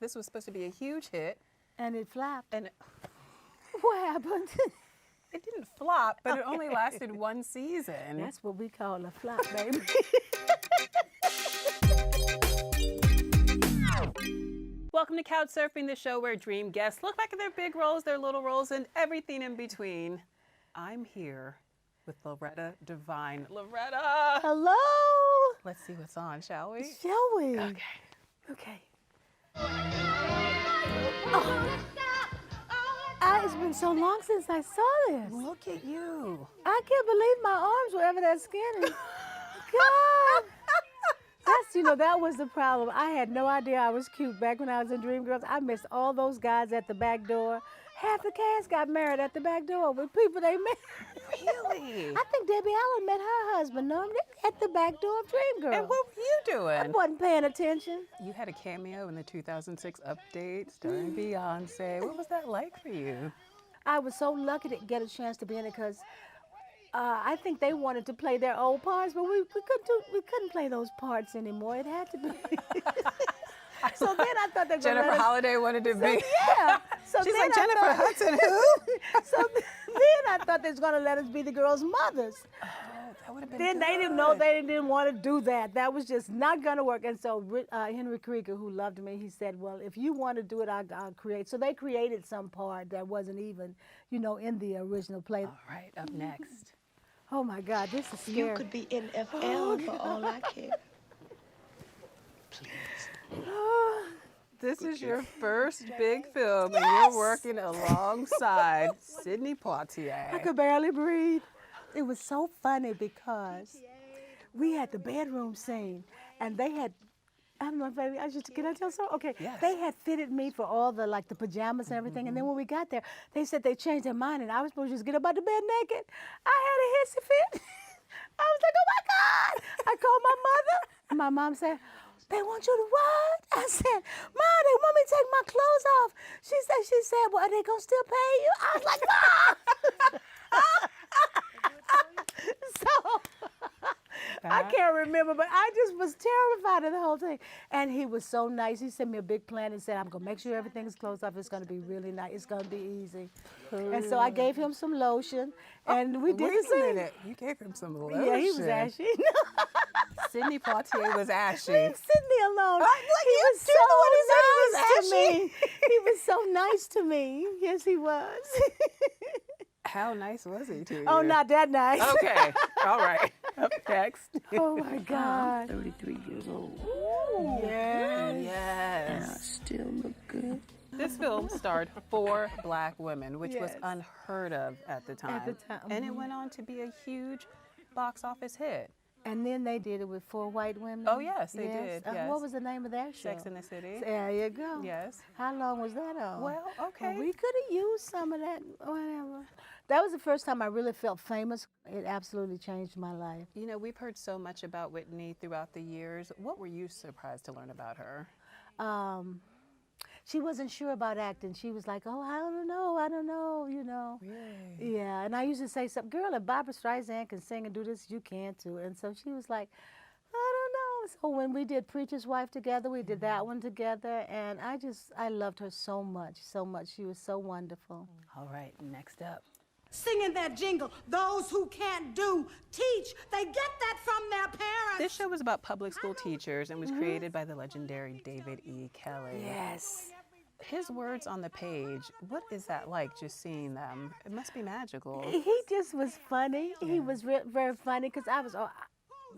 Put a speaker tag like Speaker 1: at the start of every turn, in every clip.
Speaker 1: This was supposed to be a huge hit.
Speaker 2: And it flopped.
Speaker 1: And
Speaker 2: What happened?
Speaker 1: it didn't flop, but it only lasted one season.
Speaker 2: That's what we call a flop, baby.
Speaker 1: Welcome to Couch Surfing, the show where dream guests look back at their big roles, their little roles, and everything in between. I'm here with Loretta Devine. Loretta!
Speaker 2: Hello!
Speaker 1: Let's see what's on, shall we?
Speaker 2: Shall we?
Speaker 1: Okay.
Speaker 2: Okay. It's been so long since I saw this.
Speaker 1: Look at you.
Speaker 2: I can't believe my arms were ever that skinny. God! That was the problem. I had no idea I was cute back when I was in DREAMGIRLS. I missed all those guys at the back door. Half the cast got married at the back door with people they met.
Speaker 1: Really?
Speaker 2: I think Debbie Allen met her husband, Norm, at the back door of DREAMGIRLS.
Speaker 1: And what were you doing?
Speaker 2: I wasn't paying attention.
Speaker 1: You had a cameo in the 2006 update starring Beyonce. What was that like for you?
Speaker 2: I was so lucky to get a chance to be in it because I think they wanted to play their old parts, but we couldn't play those parts anymore. It had to be. So then I thought they were
Speaker 1: Jennifer Holliday wanted to be.
Speaker 2: Yeah. So
Speaker 1: She's
Speaker 2: then
Speaker 1: like, Jennifer Hudson, who?
Speaker 2: So then I thought they was going to let us be the girls' mothers.
Speaker 1: Oh, that would have been
Speaker 2: Then
Speaker 1: good.
Speaker 2: they didn't know, they didn't want to do that. That was just not going to work. And so Henry Krieger, who loved me, he said, well, if you want to do it, I'll create. So they created some part that wasn't even, in the original play.
Speaker 1: All right, up next.
Speaker 2: Oh my God, this is scary.
Speaker 3: You could be NFL for all I care. Please.
Speaker 1: This is your first big film, and you're working alongside Sidney Poitier.
Speaker 2: I could barely breathe. It was so funny because we had the bedroom scene, and they had, I don't know, baby, can I tell so? Okay,
Speaker 1: Yes.
Speaker 2: They had fitted me for all the pajamas and everything, and then when we got there, they said they changed their mind, and I was supposed to just get up out the bed naked. I had a hissy fit. I was like, oh my God! I called my mother, and my mom said, they want you to what? I said, Mom, they want me to take my clothes off. She said, well, are they gonna still pay you? I was like, Mom! So I can't remember, but I just was terrified of the whole thing. And he was so nice. He sent me a big plan and said, I'm gonna make sure everything is closed off. It's gonna be really nice. It's gonna be easy. And so I gave him some lotion, and we did the
Speaker 1: Wait a
Speaker 2: scene.
Speaker 1: minute. You gave him some lotion.
Speaker 2: Yeah, he was ashy.
Speaker 1: Sidney Poitier was ashy.
Speaker 2: Leave Sidney alone. He was
Speaker 1: you're the one who said he was
Speaker 2: so nice to
Speaker 1: ashy.
Speaker 2: me. He was so nice to me. Yes, he was.
Speaker 1: How nice was he to you?
Speaker 2: Oh, not that nice.
Speaker 1: Okay. All right. Up next.
Speaker 2: Oh my God.
Speaker 3: 33 years old.
Speaker 2: Yes.
Speaker 3: And I
Speaker 1: Yes.
Speaker 3: still look good.
Speaker 1: This film starred 4 black women, which was
Speaker 2: Yes.
Speaker 1: unheard of at the time.
Speaker 2: the time,
Speaker 1: And it went on to be a huge box office hit.
Speaker 2: And then they did it with 4 white women.
Speaker 1: Oh, yes, they did, yes.
Speaker 2: What was the name of that show?
Speaker 1: Sex in the City.
Speaker 2: There you go.
Speaker 1: Yes.
Speaker 2: How long was that on?
Speaker 1: Well, okay.
Speaker 2: Well, we could have used some of that, whatever. That was the first time I really felt famous. It absolutely changed my life.
Speaker 1: We've heard so much about Whitney throughout the years. What were you surprised to learn about her?
Speaker 2: She wasn't sure about acting. She was like, oh, I don't know.
Speaker 1: Really?
Speaker 2: Yeah, and I used to say something, girl, if Barbara Streisand can sing and do this, you can too. And so she was like, I don't know. So when we did Preacher's Wife together, we did that one together, and I loved her so much, so much. She was so wonderful.
Speaker 1: All right, next up.
Speaker 4: Singing that jingle, those who can't do, teach. They get that from their parents.
Speaker 1: This show was about public school teachers and was created by the legendary David E. Kelley.
Speaker 2: Yes.
Speaker 1: His words on the page, what is that like, just seeing them? It must be magical.
Speaker 2: He just was funny. He was very funny because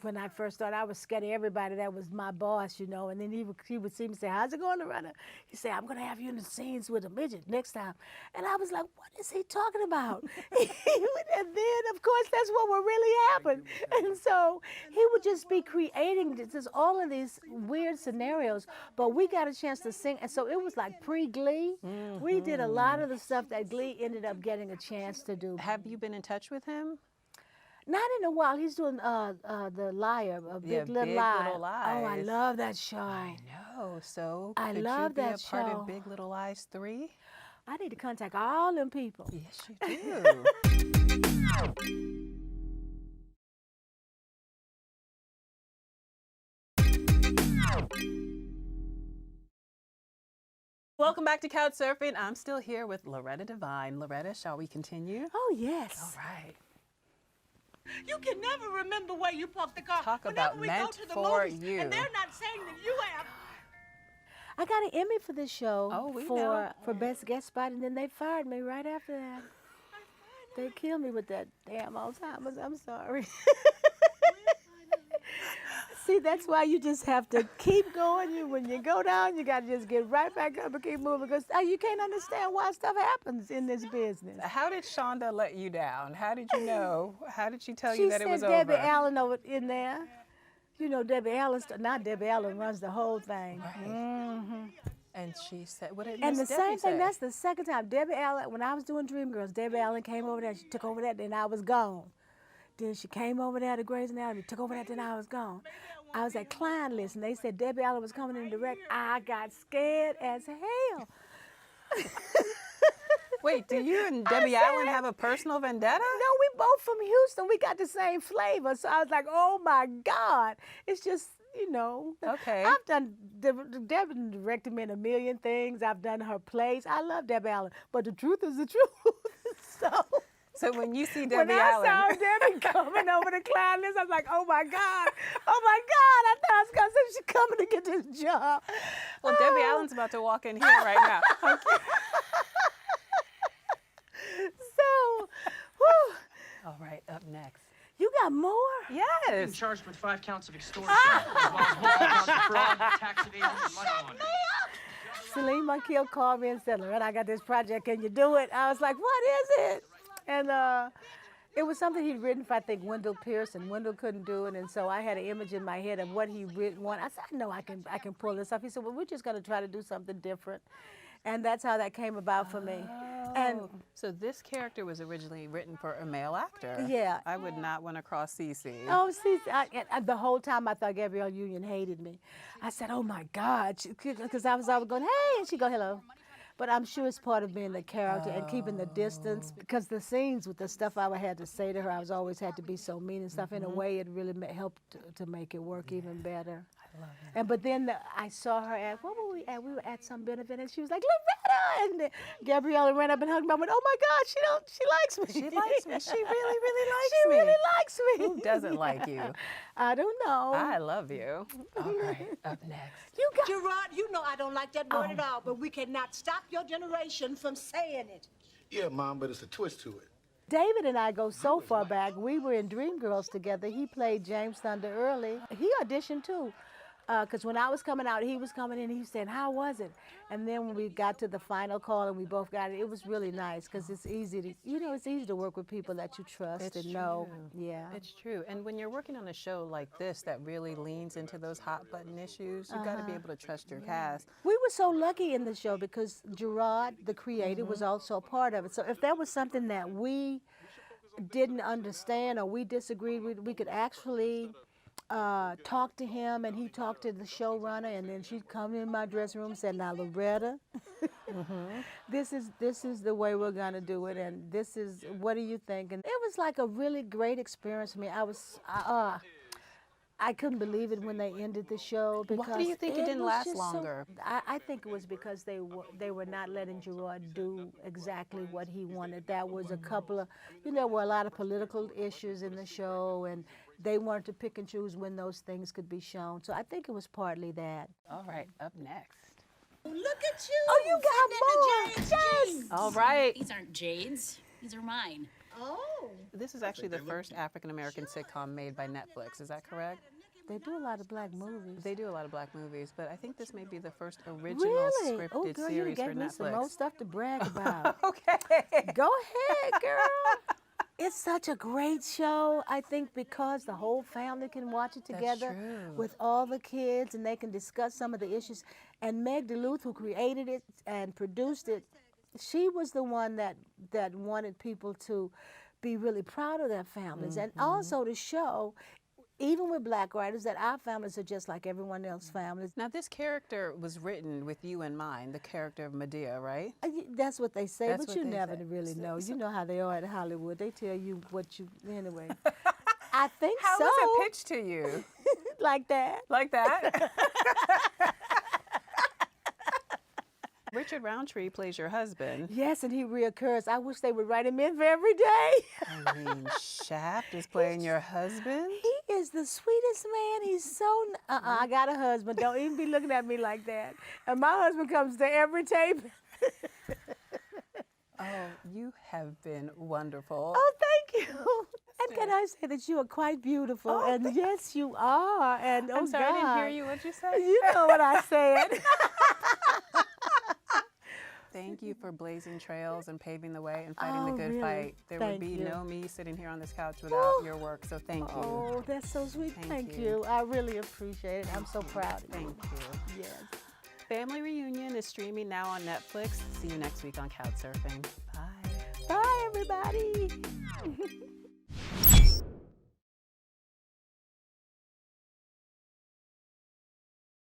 Speaker 2: when I first started, I was scared of everybody that was my boss, and then he would see me say, how's it going, Loretta? He'd say, I'm going to have you in the scenes with a midget next time. And I was like, what is he talking about? And then, of course, that's what would really happen. And so he would just be creating just all of these weird scenarios, but we got a chance to sing. And so it was like pre-Glee. We did a lot of the stuff that Glee ended up getting a chance to do.
Speaker 1: Have you been in touch with him?
Speaker 2: Not in a while. He's doing The Liar, Big Little
Speaker 1: Big
Speaker 2: Lies.
Speaker 1: Little Lies.
Speaker 2: Oh, I love that show.
Speaker 1: I know. So
Speaker 2: I
Speaker 1: could
Speaker 2: love
Speaker 1: you be
Speaker 2: that
Speaker 1: a part
Speaker 2: show.
Speaker 1: of Big Little Lies 3?
Speaker 2: I need to contact all them people.
Speaker 1: Yes, you do. Welcome back to Couch Surfing. I'm still here with Loretta Devine. Loretta, shall we continue?
Speaker 2: Oh, yes.
Speaker 1: All right.
Speaker 4: You can never remember where you parked the car.
Speaker 1: Talk
Speaker 4: Whenever
Speaker 1: about
Speaker 4: we
Speaker 1: meant
Speaker 4: go to the
Speaker 1: for
Speaker 4: movies,
Speaker 1: you.
Speaker 4: And they're not saying that you have.
Speaker 2: I got an Emmy for this show
Speaker 1: Oh, we
Speaker 2: for
Speaker 1: know.
Speaker 2: Best Guest Spot, and then they fired me right after that. They killed me with that damn Alzheimer's. I'm sorry. See, that's why you just have to keep going. When you go down, you got to just get right back up and keep moving because you can't understand why stuff happens in this business.
Speaker 1: How did Shonda let you down? How did you know? How did she tell
Speaker 2: She
Speaker 1: you that it
Speaker 2: said
Speaker 1: was
Speaker 2: Debbie
Speaker 1: over?
Speaker 2: Allen over in there. You know, Debbie Allen, not Debbie Allen runs the whole thing.
Speaker 1: Right. And she said, what did
Speaker 2: And the
Speaker 1: Miss Debbie
Speaker 2: same thing,
Speaker 1: say?
Speaker 2: that's the second time. Debbie Allen, when I was doing Dreamgirls, Debbie Allen came over there, she took over that, then I was gone. Then she came over there to Grey's Anatomy, took over that, then I was gone. I was at Klein List, and they said Debbie Allen was coming in direct. I got scared as hell.
Speaker 1: Wait, do you and Debbie Allen have a personal vendetta?
Speaker 2: No, we both from Houston. We got the same flavor. So I was like, oh my God. It's just, you know.
Speaker 1: Okay.
Speaker 2: I've done, Debbie directed me in a million things. I've done her plays. I love Debbie Allen. But the truth is the truth.
Speaker 1: So when you see
Speaker 2: When
Speaker 1: Debbie
Speaker 2: I
Speaker 1: Allen,
Speaker 2: saw Debbie coming over the Klein List, I was like, oh my God. Oh my God. I thought I was going to say she's coming to get this job.
Speaker 1: well, Debbie Allen's about to walk in here right now.
Speaker 2: So, whew,
Speaker 1: All right, up next.
Speaker 2: you got more?
Speaker 1: Yes.
Speaker 5: Charged with 5 counts of extortion, as well as multiple counts of fraud, tax evasion, and money laundering.
Speaker 2: Celine Monkiel called me and said, Loretta, I got this project. Can you do it? I was like, what is it? And it was something he'd written for, I think, Wendell Pierce, and Wendell couldn't do it. And so I had an image in my head of what he written. I said, I know I can pull this off. He said, well, we're just going to try to do something different. And that's how that came about for me. And
Speaker 1: So this character was originally written for a male actor.
Speaker 2: Yeah.
Speaker 1: I would not want to cross Cece.
Speaker 2: oh, see, the whole time I thought Gabrielle Union hated me. I said, oh my God, because I was always going, hey, and she'd go, hello. But I'm sure it's part of being the character and keeping the distance, because the scenes with the stuff I had to say to her, I was always had to be so mean and stuff. In a way, it really helped to make it work even better.
Speaker 1: I love it.
Speaker 2: And but then I saw her at, what were we at? We were at some benefit, and she was like, Loretta! And then Gabriella ran up and hugged me. I went, oh my God, she likes me.
Speaker 1: She likes me. She really, really likes
Speaker 2: She
Speaker 1: me.
Speaker 2: really likes me.
Speaker 1: Who doesn't like you?
Speaker 2: I don't know.
Speaker 1: I love you. All right, up next.
Speaker 2: You got
Speaker 4: Gerard, you know I don't like that word at all, but we cannot stop your generation from saying it.
Speaker 6: Yeah, Mom, but it's a twist to it.
Speaker 2: David and I go so far back. We were in Dreamgirls together. He played James Thunder Early. He auditioned too. Because when I was coming out, he was coming in, he was saying, how was it? And then when we got to the final call and we both got it, it was really nice because it's easy to, it's easy to work with people that you trust and know. Yeah.
Speaker 1: It's true. And when you're working on a show like this that really leans into those hot button issues, you've got to be able to trust your cast.
Speaker 2: We were so lucky in the show because Gerard, the creator, was also a part of it. So if there was something that we didn't understand or we disagreed with, we could actually talk to him, and he talked to the showrunner, and then she'd come in my dressing room and said, now Loretta, this is the way we're gonna do it, and this is, what do you think? And it was like a really great experience for me. I couldn't believe it when they ended the show because
Speaker 1: Why do you think it didn't
Speaker 2: was
Speaker 1: last
Speaker 2: just so-
Speaker 1: longer?
Speaker 2: I think it was because they were not letting Gerard do exactly what he wanted. That was a couple of, there were a lot of political issues in the show, and they wanted to pick and choose when those things could be shown. So I think it was partly that.
Speaker 1: All right, up next.
Speaker 4: Look at you.
Speaker 2: Oh, you got more. Yes.
Speaker 1: All right.
Speaker 7: These aren't Jade's. These are mine.
Speaker 4: Oh.
Speaker 1: This is actually the first African-American sitcom made by Netflix. Is that correct?
Speaker 2: They do a lot of black movies.
Speaker 1: They do a lot of black movies, but I think this may be the first original
Speaker 2: Really?
Speaker 1: scripted
Speaker 2: Oh, girl, you
Speaker 1: series for
Speaker 2: gave me some more
Speaker 1: Netflix.
Speaker 2: stuff to brag about.
Speaker 1: Okay.
Speaker 2: Go ahead, girl. It's such a great show. I think because the whole family can watch it together
Speaker 1: true.
Speaker 2: with all the kids, and they can discuss some of the issues. And Meg DeLuth, who created it and produced it, she was the one that wanted people to be really proud of their families, and also to show, even with black writers, that our families are just like everyone else's families.
Speaker 1: Now, this character was written with you in mind, the character of Medea, right?
Speaker 2: That's what they say,
Speaker 1: That's
Speaker 2: but
Speaker 1: what
Speaker 2: you
Speaker 1: they
Speaker 2: never
Speaker 1: say.
Speaker 2: really know. You know how they are at Hollywood. They tell you what you, anyway. I think
Speaker 1: How
Speaker 2: so.
Speaker 1: was it pitched to you?
Speaker 2: Like that.
Speaker 1: Like that? Richard Roundtree plays your husband.
Speaker 2: Yes, and he reoccurs. I wish they would write him in for every day.
Speaker 1: I mean, Shaft is playing your husband?
Speaker 2: He is the sweetest man. He's so. I got a husband. Don't even be looking at me like that. And my husband comes to every tape.
Speaker 1: Oh, you have been wonderful.
Speaker 2: Oh, thank you. And can I say that you are quite beautiful?
Speaker 1: Oh,
Speaker 2: and yes, you are. And oh
Speaker 1: I'm sorry,
Speaker 2: God.
Speaker 1: I didn't hear you. What'd you say?
Speaker 2: You know what I said.
Speaker 1: Thank you for blazing trails and paving the way and fighting
Speaker 2: Oh,
Speaker 1: the good
Speaker 2: really?
Speaker 1: fight. There would
Speaker 2: Thank
Speaker 1: be
Speaker 2: you.
Speaker 1: no me sitting here on this couch without your work, so thank you.
Speaker 2: Oh, that's so sweet.
Speaker 1: Thank
Speaker 2: Thank
Speaker 1: you.
Speaker 2: you. I really appreciate it. I'm so proud of you.
Speaker 1: Thank you.
Speaker 2: Yes.
Speaker 1: Family Reunion is streaming now on Netflix. See you next week on Couch Surfing. Bye.
Speaker 2: Bye, everybody.